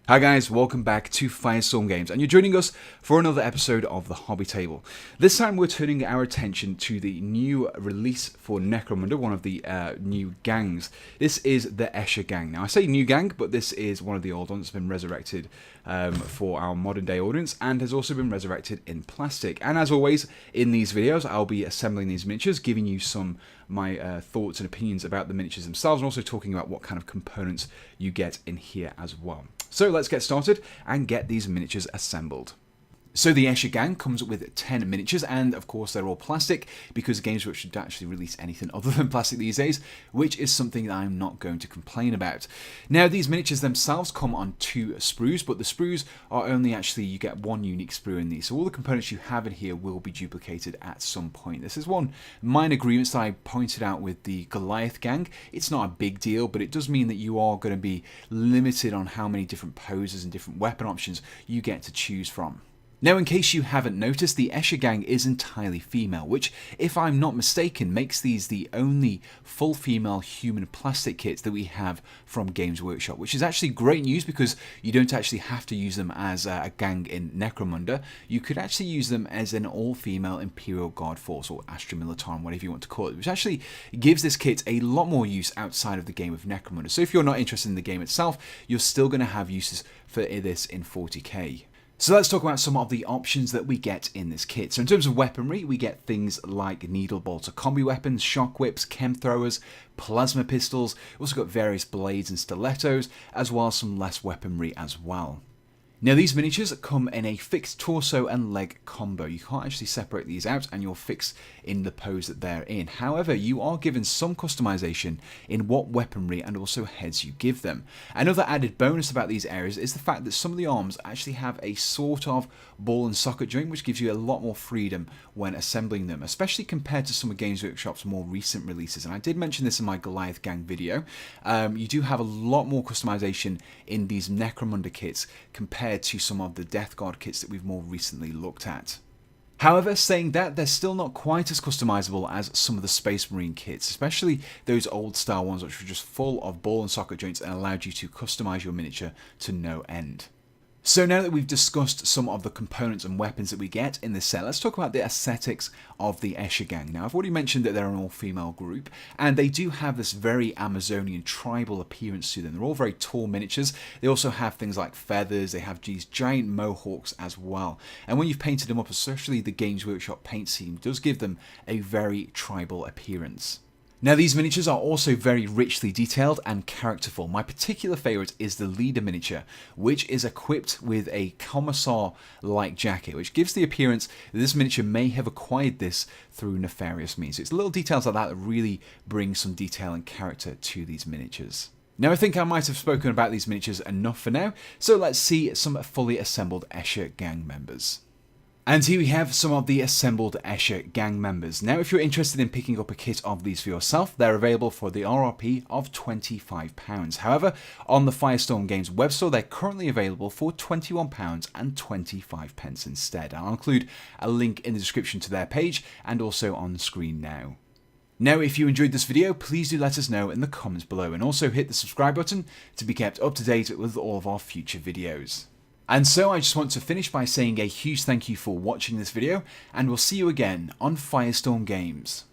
Hi guys, welcome back to Firestorm Games, and you're joining us for another episode of the Hobby Table. This time we're turning our attention to the new release for Necromunda, one of the new gangs. This is the Escher Gang. Now I say new gang, but this is one of the old ones that's been resurrected for our modern day audience, and has also been resurrected in plastic. And as always, in these videos I'll be assembling these miniatures, giving you my thoughts and opinions about the miniatures themselves, and also talking about what kind of components you get in here as well. So let's get started and get these miniatures assembled. So the Escher Gang comes with 10 miniatures, and of course they're all plastic because Games Workshop should actually release anything other than plastic these days, which is something that I'm not going to complain about. Now these miniatures themselves come on 2 sprues, but the sprues are only actually, you get 1 unique sprue in these, so all the components you have in here will be duplicated at some point. This is one minor grievance that I pointed out with the Goliath Gang. It's not a big deal, but it does mean that you are going to be limited on how many different poses and different weapon options you get to choose from. Now, in case you haven't noticed, the Escher Gang is entirely female, which, if I'm not mistaken, makes these the only full female human plastic kits that we have from Games Workshop, which is actually great news because you don't actually have to use them as a gang in Necromunda. You could actually use them as an all-female Imperial Guard Force, or Astra Militarum, whatever you want to call it, which actually gives this kit a lot more use outside of the game of Necromunda. So if you're not interested in the game itself, you're still going to have uses for this in 40k. So let's talk about some of the options that we get in this kit. So in terms of weaponry, we get things like needle bolter combi weapons, shock whips, chem throwers, plasma pistols. We've also got various blades and stilettos, as well as some less weaponry as well. Now these miniatures come in a fixed torso and leg combo. You can't actually separate these out and you're fixed in the pose that they're in. However, you are given some customization in what weaponry and also heads you give them. Another added bonus about these areas is the fact that some of the arms actually have a sort of ball and socket joint, which gives you a lot more freedom when assembling them, especially compared to some of Games Workshop's more recent releases. And I did mention this in my Goliath Gang video. You do have a lot more customization in these Necromunda kits compared to some of the Death Guard kits that we've more recently looked at. However, saying that, they're still not quite as customizable as some of the Space Marine kits, especially those old style ones which were just full of ball and socket joints and allowed you to customize your miniature to no end. So now that we've discussed some of the components and weapons that we get in this set, let's talk about the aesthetics of the Escher Gang. Now I've already mentioned that they're an all-female group, and they do have this very Amazonian tribal appearance to them. They're all very tall miniatures. They also have things like feathers, they have these giant mohawks as well. And when you've painted them up, especially the Games Workshop paint scheme does give them a very tribal appearance. Now these miniatures are also very richly detailed and characterful. My particular favourite is the leader miniature, which is equipped with a commissar-like jacket, which gives the appearance that this miniature may have acquired this through nefarious means. It's little details like that that really bring some detail and character to these miniatures. Now I think I might have spoken about these miniatures enough for now, so let's see some fully assembled Escher Gang members. And here we have some of the assembled Escher Gang members. Now if you're interested in picking up a kit of these for yourself, they're available for the RRP of £25. However, on the Firestorm Games web store, they're currently available for £21.25 instead. I'll include a link in the description to their page and also on the screen now. Now, if you enjoyed this video, please do let us know in the comments below, and also hit the subscribe button to be kept up to date with all of our future videos. And so I just want to finish by saying a huge thank you for watching this video, and we'll see you again on Firestorm Games.